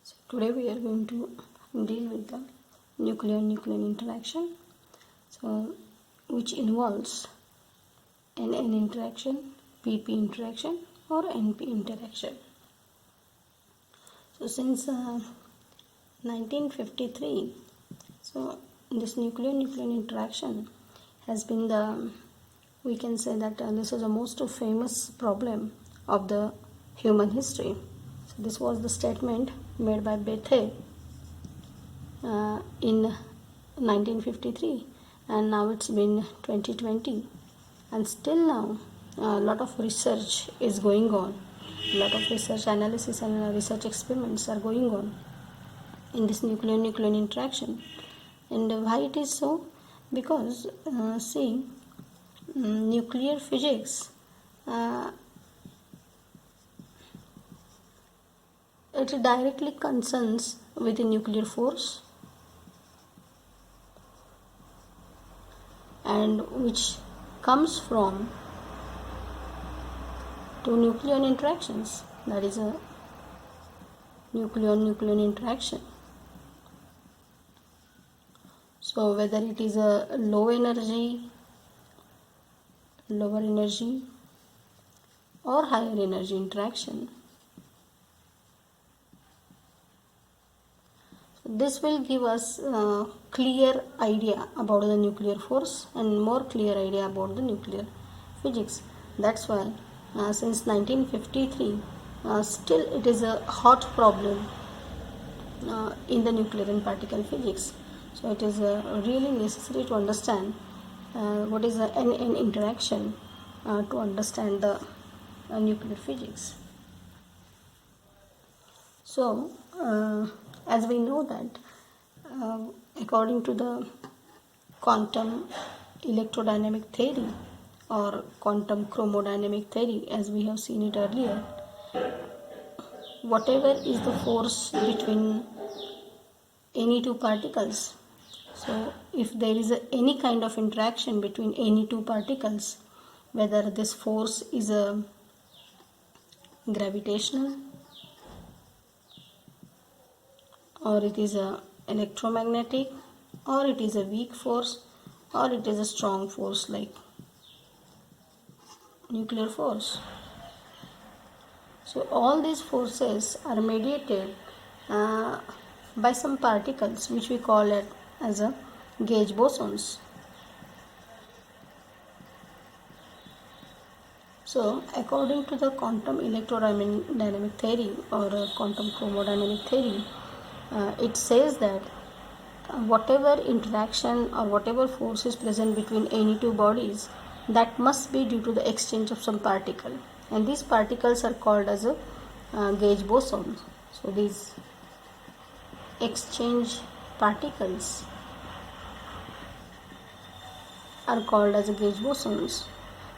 So today we are going to deal with the nuclear interaction, so which involves NN interaction, PP interaction, or NP interaction. So since 1953, so this nuclear interaction has been we can say that this is the most famous problem of the human history. So this was the statement made by Bethe in 1953, and now it's been 2020, and still now a lot of research is going on. A lot of research analysis and research experiments are going on in this nuclear interaction. And why it is so? Because nuclear physics, it directly concerns with the nuclear force, and which comes from two nuclear interactions, that is a nuclear interaction. So whether it is a lower energy or higher energy interaction, this will give us a clear idea about the nuclear force and more clear idea about the nuclear physics. That's why since 1953 still it is a hot problem in the nuclear and particle physics. So it is really necessary to understand what is the NN interaction to understand the nuclear physics. So as we know that according to the quantum electrodynamic theory or quantum chromodynamic theory, as we have seen it earlier, whatever is the force between any two particles, so if there is any kind of interaction between any two particles, whether this force is a gravitational or it is a electromagnetic or it is a weak force or it is a strong force like nuclear force, so all these forces are mediated by some particles which we call it as a gauge bosons. So according to the quantum electrodynamic theory or quantum chromodynamic theory, it says that whatever interaction or whatever force is present between any two bodies, that must be due to the exchange of some particle, and these particles are called as a gauge bosons. So these exchange particles are called as a gauge bosons.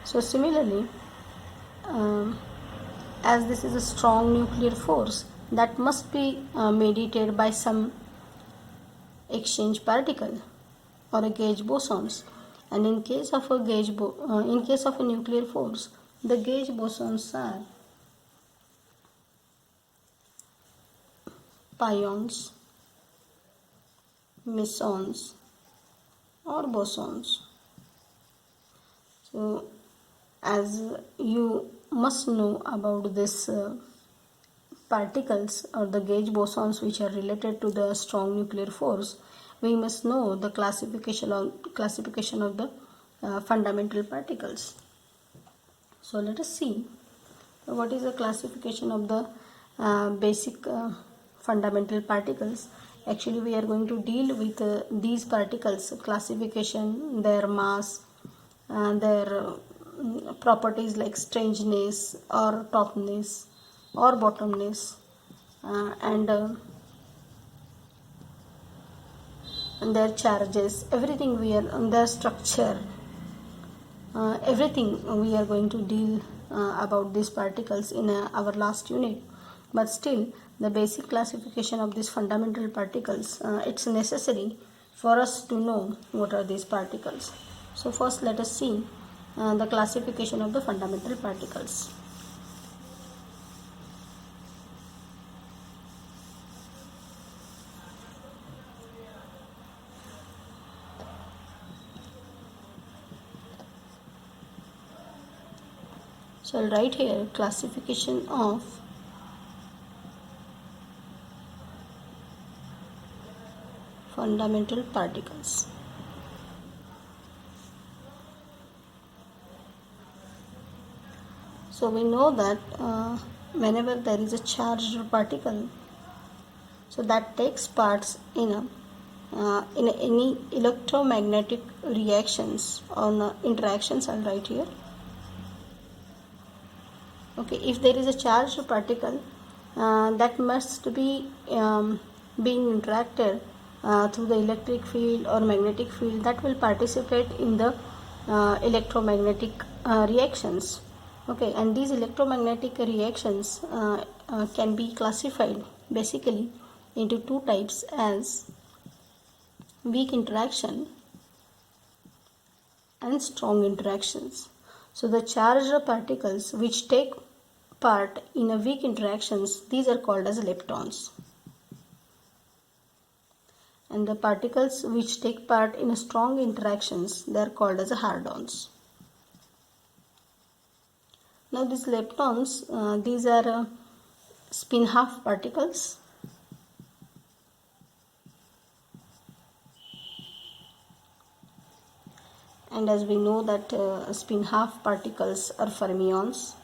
So similarly, as this is a strong nuclear force, that must be mediated by some exchange particle or a gauge bosons, and in case of a nuclear force, the gauge bosons are pions, mesons, or bosons. So as you must know about this particles or the gauge bosons which are related to the strong nuclear force, we must know the classification of the fundamental particles. So let us see what is the classification of the basic fundamental particles. Actually, we are going to deal with these particles classification, their mass, their properties like strangeness or topness or bottomness, and their charges, everything we are on their structure, everything we are going to deal about these particles in our last unit. But still, the basic classification of these fundamental particles, it's necessary for us to know what are these particles. So first let us see the classification of the fundamental particles. So I'll write here classification of fundamental particles. So we know that whenever there is a charged particle, so that takes parts in any electromagnetic reactions or interactions. I'll write here. Okay, if there is a charged particle that must be being interacted through the electric field or magnetic field, that will participate in the electromagnetic reactions. Okay, and these electromagnetic reactions can be classified basically into two types as weak interaction and strong interactions. So the charged particles which take part in a weak interactions, these are called as leptons. And the particles which take part in strong interactions, they are called as hardons. Now these leptons, these are spin half particles. And as we know that spin half particles are fermions.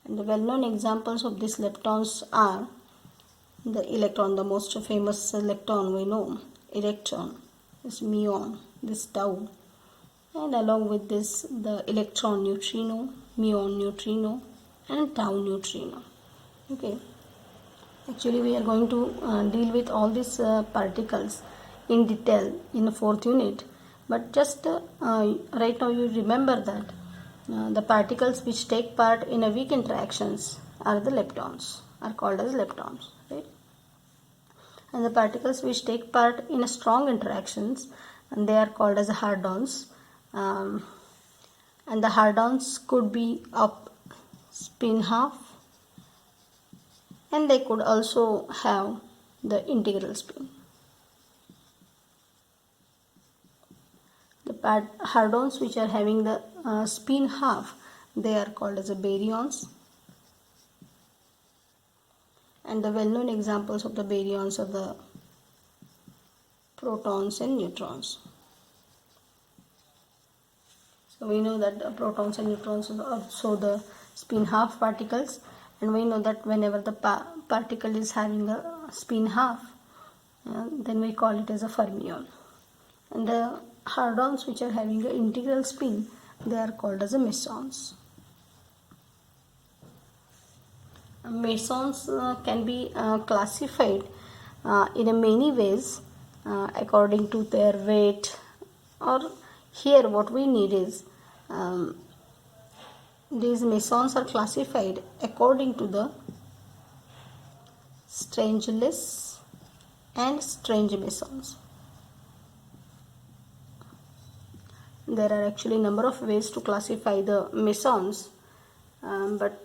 And the well-known examples of these leptons are the electron, the most famous lepton we know, electron, this muon, this tau, and along with this the electron neutrino, muon neutrino, and tau neutrino. Okay, actually we are going to deal with all these particles in detail in the fourth unit, but just right now you remember that the particles which take part in a weak interactions are the leptons, are called as leptons, right? And the particles which take part in a strong interactions, and they are called as hardons. And the hardons could be of spin half, and they could also have the integral spin. The hardons which are having the spin half, they are called as baryons. And the well-known examples of the baryons are the protons and neutrons. So we know that protons and neutrons are also the spin half particles, and we know that whenever the particle is having a spin half, then we call it as a fermion. And the hardons which are having an integral spin, they are called as a mesons. Mesons can be classified in many ways according to their weight, or here what we need is these mesons are classified according to the strangeless and strange mesons. There are actually a number of ways to classify the mesons, but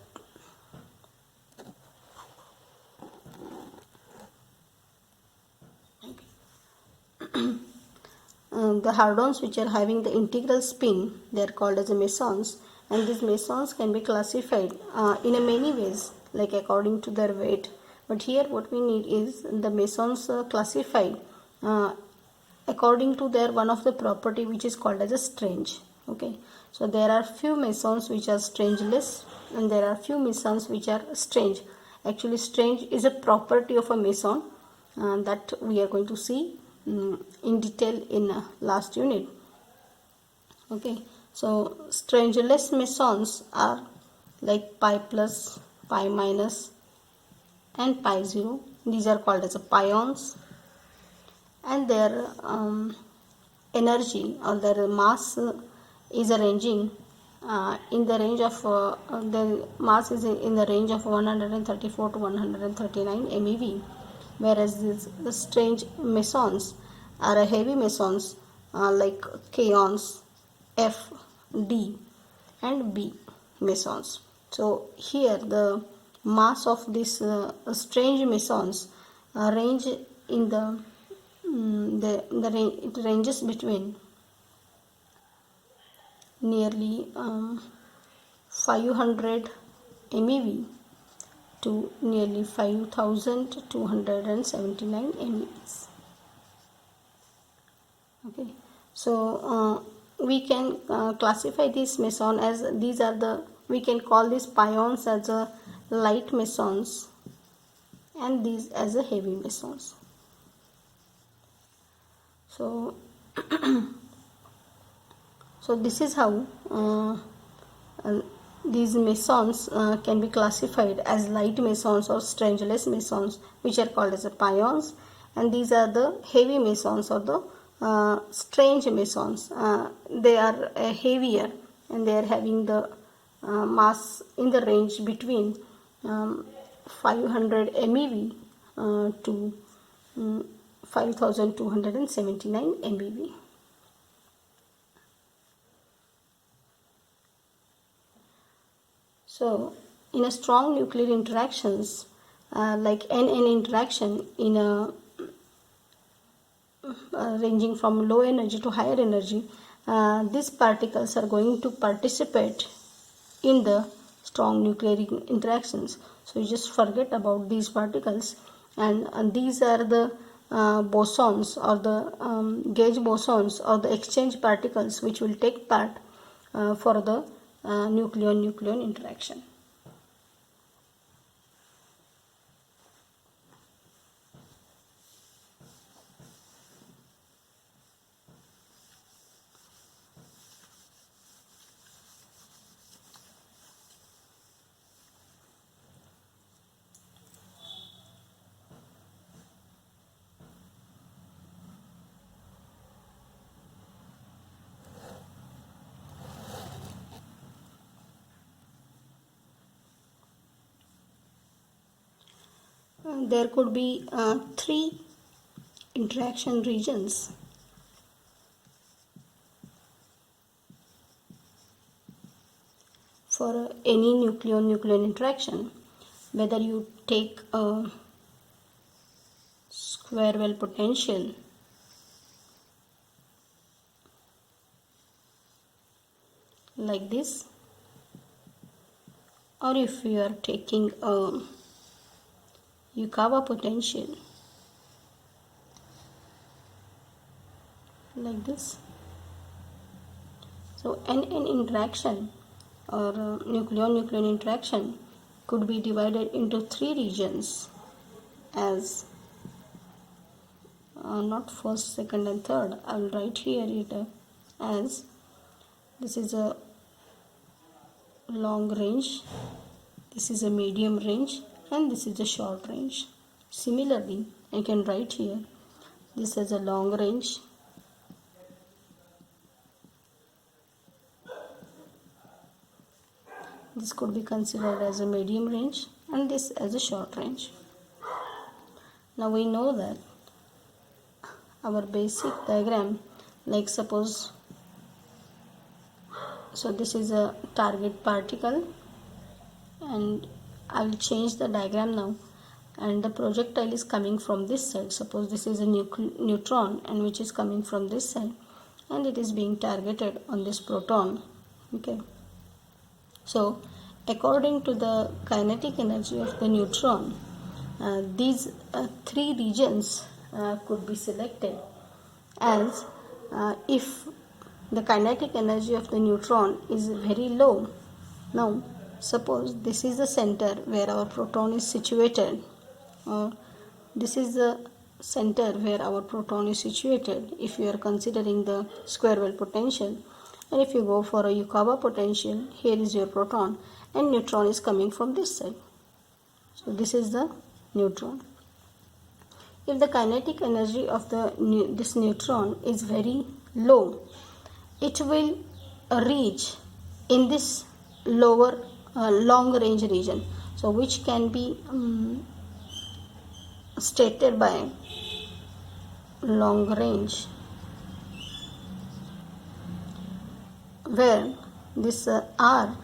the hardons which are having the integral spin, they are called as mesons, and these mesons can be classified in many ways, like according to their weight. But here what we need is the mesons classified according to their one of the property which is called as a strange. Okay, so there are few mesons which are strangeless, and there are few mesons which are strange. Actually, strange is a property of a meson that we are going to see in detail in last unit. Okay, so strangeless mesons are like pi plus, pi minus, and pi 0. These are called as a pions, and their energy or their mass is ranging in the range of the mass is in the range of 134 to 139 MeV, whereas the strange mesons are heavy mesons like kaons, F, D, and B mesons. So here the mass of these strange mesons range in it ranges between nearly 500 MeV to nearly 5279 MeVs. Okay, so we can classify these meson as these are the, we can call these pions as a light mesons and these as a heavy mesons. So so this is how these mesons can be classified as light mesons or strangeless mesons, which are called as the pions, and these are the heavy mesons or the strange mesons. They are heavier and they are having the mass in the range between 500 MeV to 5279 MeV. So, in a strong nuclear interactions, like NN interaction in a ranging from low energy to higher energy, these particles are going to participate in the strong nuclear interactions. So you just forget about these particles, and these are the bosons or the gauge bosons or the exchange particles which will take part for the nucleon-nucleon interaction. There could be 3 interaction regions. For any nucleon-nucleon interaction, whether you take a square well potential like this, or if you are taking a Yukawa potential like this. So an interaction or nucleon-nucleon interaction could be divided into 3 regions as not first, second and third. I will write here it as this is a long range, this is a medium range, and this is a short range. Similarly, I can write here this as a long range, this could be considered as a medium range, and this as a short range. Now we know that our basic diagram, like suppose, so this is a target particle, and I will change the diagram now, and the projectile is coming from this side. Suppose this is a neutron and which is coming from this side, and it is being targeted on this proton. Okay, so according to the kinetic energy of the neutron, these 3 regions could be selected as if the kinetic energy of the neutron is very low. Now suppose this is the center where our proton is situated, or this is the center where our proton is situated if you are considering the square well potential, and if you go for a Yukawa potential, here is your proton and neutron is coming from this side. So this is the neutron. If the kinetic energy of this neutron is very low, it will reach in this lower long range region, so which can be stated by long range, where this R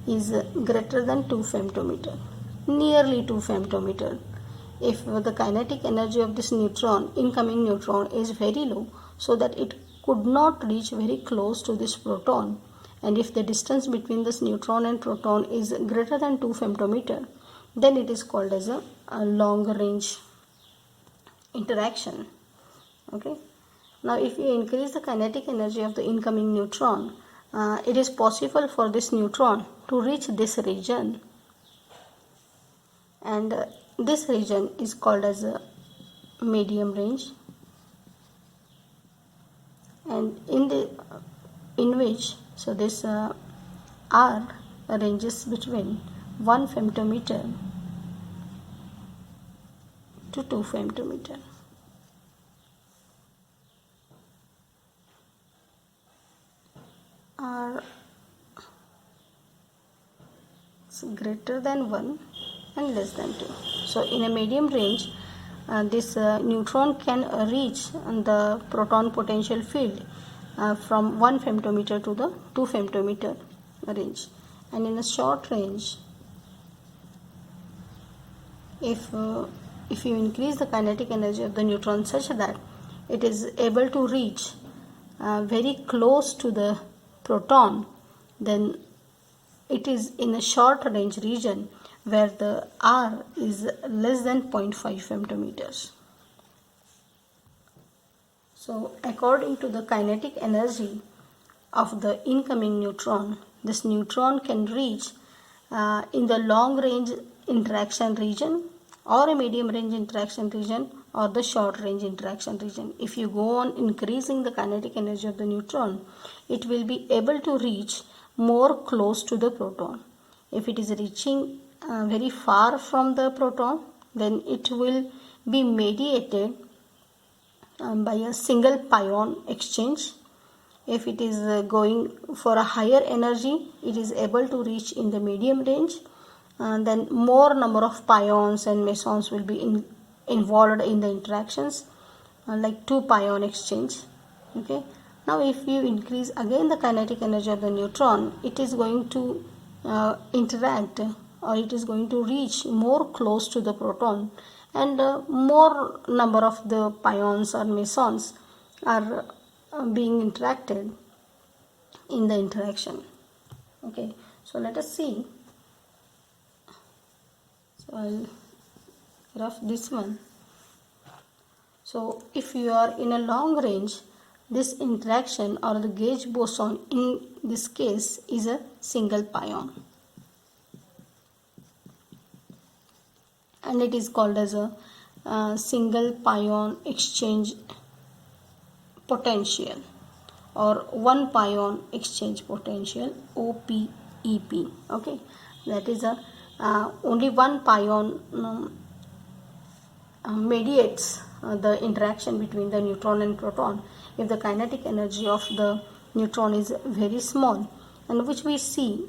is greater than 2 femtometer, nearly 2 femtometer. If the kinetic energy of this neutron, incoming neutron, is very low, so that it could not reach very close to this proton, and if the distance between this neutron and proton is greater than 2 femtometer, then it is called as a long range interaction. Okay. Now if you increase the kinetic energy of the incoming neutron, it is possible for this neutron to reach this region, and this region is called as a medium range, and in which this R ranges between 1 femtometer to 2 femtometer. R is greater than 1 and less than 2. So in a medium range, this neutron can reach the proton potential field from 1 femtometer to the 2 femtometer range, and in a short range, if you increase the kinetic energy of the neutron such that it is able to reach very close to the proton, then it is in a short range region where the R is less than 0.5 femtometers. So according to the kinetic energy of the incoming neutron, this neutron can reach in the long range interaction region, or a medium range interaction region, or the short range interaction region. If you go on increasing the kinetic energy of the neutron, it will be able to reach more close to the proton. If it is reaching very far from the proton, then it will be mediated by a single pion exchange. If it is going for a higher energy, it is able to reach in the medium range, then more number of pions and mesons will be involved in the interactions, like 2 pion exchange. Okay. Now if you increase again the kinetic energy of the neutron, it is going to interact, or it is going to reach more close to the proton, and more number of the pions or mesons are being interacted in the interaction. Okay, so let us see. So I'll graph this one. So if you are in a long range, this interaction or the gauge boson in this case is a single pion, and it is called as a single pion exchange potential, or one pion exchange potential, OPEP. Okay, that is a only one pion mediates the interaction between the neutron and proton if the kinetic energy of the neutron is very small, and which we see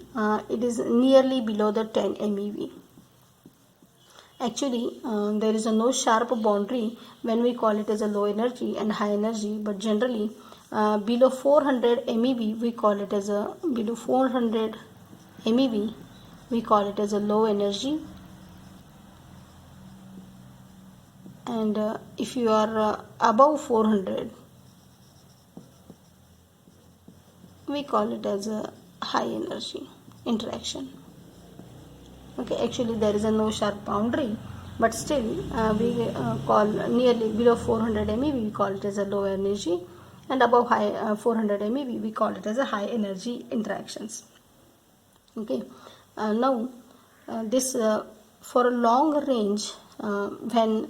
it is nearly below the 10 MeV. Actually, there is no sharp boundary when we call it as a low energy and high energy, but generally below 400 MeV we call it as a below 400 MeV we call it as a low energy, and if you are above 400 we call it as a high energy interaction. Okay, actually there is no sharp boundary, but still we call nearly below 400 MeV we call it as a low energy, and above 400 MeV we call it as a high energy interactions. Okay, now this for a long range, when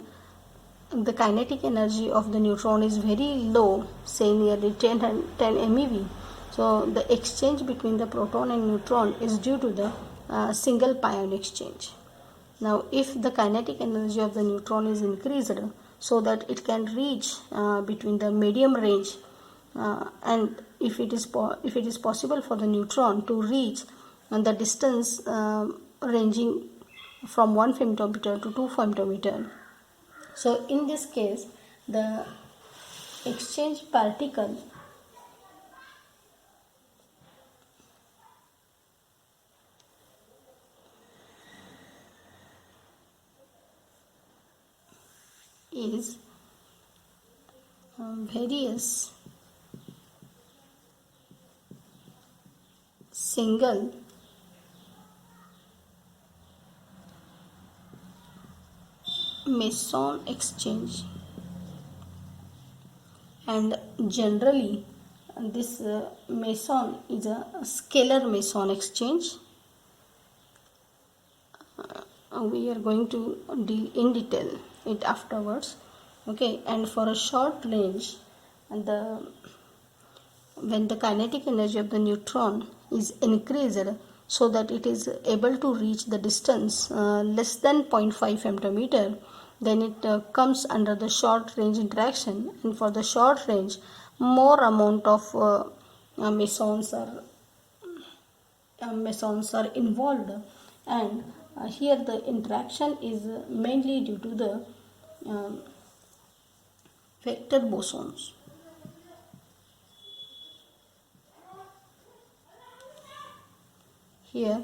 the kinetic energy of the neutron is very low, say nearly 10 MeV, so the exchange between the proton and neutron is due to the single pion exchange. Now if the kinetic energy of the neutron is increased so that it can reach between the medium range, and if it is possible for the neutron to reach the distance ranging from 1 femtometer to 2 femtometer, so in this case the exchange particle is various single meson exchange. And generally this meson is a scalar meson exchange. We are going to deal in detail it afterwards. Okay, and for a short range, when the kinetic energy of the neutron is increased so that it is able to reach the distance less than 0.5 femtometer, then it comes under the short range interaction. And for the short range, more amount of mesons are involved, and here the interaction is mainly due to the um, vector bosons. Here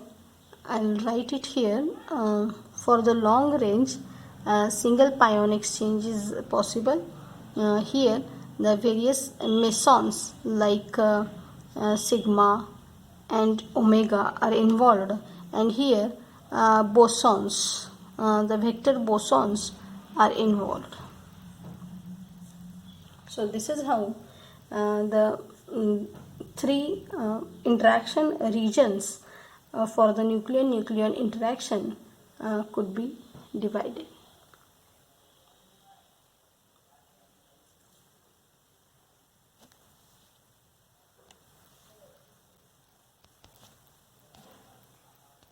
I'll write it here. For the long range, single pion exchange is possible. Here the various mesons like sigma and omega are involved, and here bosons, the vector bosons are involved. So this is how the three interaction regions for the nucleon-nucleon interaction could be divided.